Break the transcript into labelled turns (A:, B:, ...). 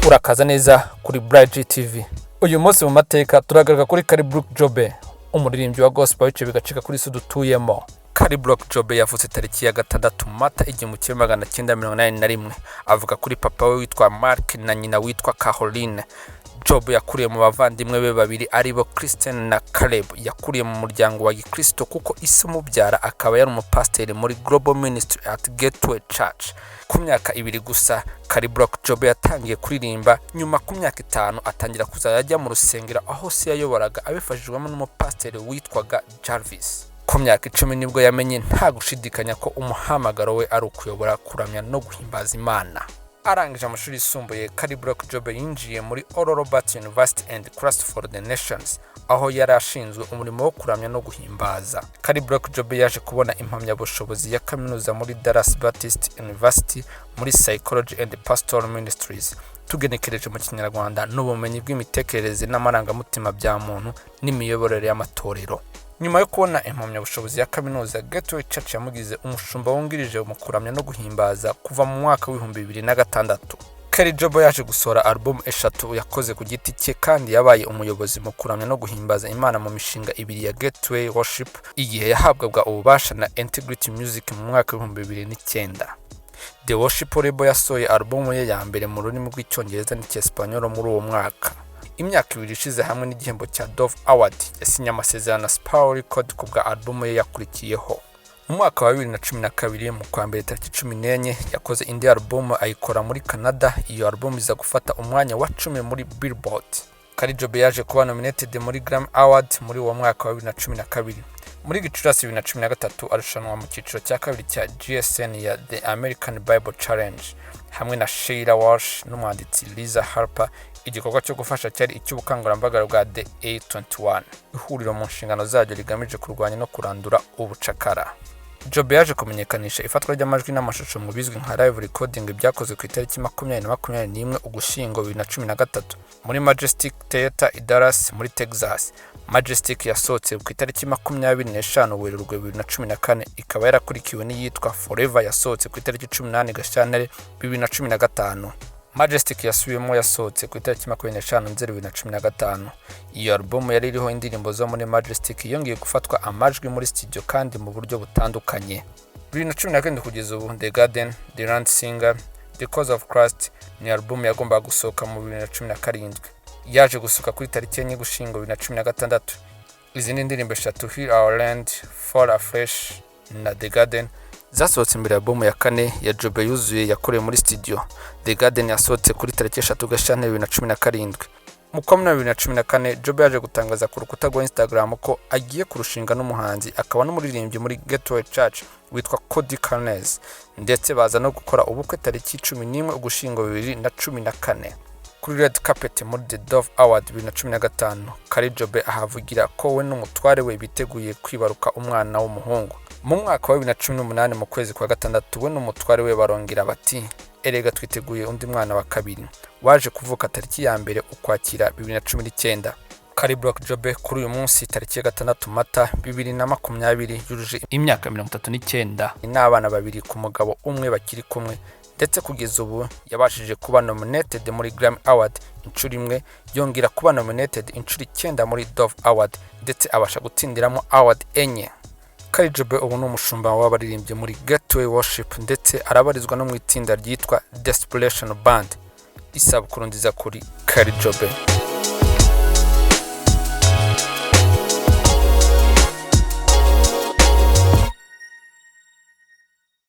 A: urakaza neza kuri Bright TV. Uyu munsi mu mateka turagaruka kuri Karibrook Jobe, umuririmbyi wa gospel w'ico bigacika kuri sudutuyemo. Karibrook Jobe yavutse tariki ya 6 Mata 1981. Avuga kuri papa we witwa Mark na nyina witwa Caroline. Jobe yakuriye mu bavandimwe be babiri aribo Christian na Caleb. Yakuriye mu muryango wa Gikristo kuko ise umubyara akaba yari umupasiteri muri Global Ministry at Gateway Church. Ku myaka 2 gusa Karibrook Jobe yatangiye kuririmba, nyuma ku myaka 5 atangira kuzajya mu rusengero aho se yayoboraga abifashijwemo n'umupasiteri witwaga Jarvis. Ku myaka 10 nibwo yamenye nta gushidikanya ko umuhamagaro we ari ukuyobora, kuramya no guhimbaza Imana. Arangije amashuri yisumbuye, Karibrook Jobe yinjiye muri Oral Roberts University and Christ for the Nations, aho yari ashinzwe umurimo wo kuramya no guhimbaza. Karibrook Jobe yaje kubona impamyabushobozi ya kaminuza muri Dallas Baptist University muri Psychology and Pastoral Ministries, tugenekereje mu Kinyarwanda n'ubumenyi bw'imitekerereze n'amarangamutima bya muntu n'imiyoborere y'amatorero. Nyuma yo kubona impamyabushobozi ya kaminuza, Gateway Church yamugize umushumba wungirije mu kuramya no guhimbaza kuva mu mwaka wa 2006. Kari Jobe yaje gusohora album 3 yakoze ku giti cye, kandi yabaye umuyobozi mu kuramya no guhimbaza Imana mu mishinga 2 ya Gateway Worship igihe yahabwaga ububasha na Integrity Music mu mwaka wa 2009. The Worship label yasohoye album ye ya mbere mu rurimi rw'icyongereza n'icyesipanyolo muri uwo mwaka. Imyaka 2 ishize hamwe n'igihembo cya Dove Award, yasinye amasezerano na Spur Record ku bwa album ye yakurikiyeho. Mu mwaka wa 2012 mu kwa mbere tariki 14 yakoze indi album ayikora muri Canada. Iyo album iza gufata umwanya wa 10 muri Billboard. Kari Jobe yaje kuba nominated muri Grammy Award muri uwo mwaka wa 2012. Muri Gicurasi 2013 arushanwa mu cyiciro cya kabiri cya GSN ya The American Bible Challenge hamwe na Sheila Walsh n'umwanditsi Liza Harper. Igikorwa cyo gufasha cyari icy'ubukangurambaga bwa The A21, ihuriro mu nshingano zaryo rigamije kurwanya no kurandura ubucakara. Jobe yaje kumenyekanisha ifatwa ry'amajwi n'amashusho mu bizwi nka live recording byakozwe ku itariki 2021 Ugushyingo 2013 muri Majestic Theater i Dallas muri Texas. Majestic yasohotse ku itariki 25 Werurwe 2014, ikaba yarakurikiwe n'iyitwa Forever yasohotse ku itariki 18 Gashyantare 2015. Majestic yasubiyemo yasohotse ku itariki 25 Nzeri 2015. Iyo album yari iriho indirimbo zo muri Majestic yongeye gufatwa amajwi muri studio kandi mu buryo butandukanye. 2019 kugeza ubu The Garden, The Land Singer, The Cause of Christ ni album yagombaga gusohoka mu 2017. Yaje gusohoka kuri tariki enye Ugushyingo 2016. Izindi ndirimbo 3 Heal Our Land, Fall Afresh na The Garden zasohotse imbere ya album ya 4 ya Jobe yuzuye yakorewe muri studio. The Garden yasohotse kuri tariki 3 Gashyantare 2017. Mu kwa 2014 Jobe yaje gutangaza ku rukuta rwa Instagram ko agiye kurushinga n'umuhanzi akaba n'umuririmbyi muri Gateway Church witwa Cody Carnes, ndetse baza no gukora ubukwe tariki 11 Ugushyingo 2014. Kuri Red Carpet muri The Dove Award 2015, Kari Jobe ahavugira ko we n'umutware we biteguye kwibaruka umwana w'umuhungu. Mu mwaka wa 2018 mu kwezi kwa 6 we n'umutware we barongera bati erega twiteguye undi mwana wa kabiri, waje kuvuka tariki ya mbere Ukwakira 2019. Karibrook Jobe kuri uyu munsi tariki ya 6 Mata 2020 yujuje imyaka 39 n'abana babiri ku mugabo umwe bakiri kumwe, ndetse kugeza ubu yabashije kuba nominated muri Grammy Award inshuro imwe, yongera kuba nominated inshuro 9 muri Dove Award, ndetse abasha gutsindiramo award enye. Kari Jobe ubu ni umushumba w'abaririmbyi muri Gateway Worship, ndetse arabarizwa no mu itsinda ryitwa Desperation Band. Isabukuru nziza kuri Kari Jobe.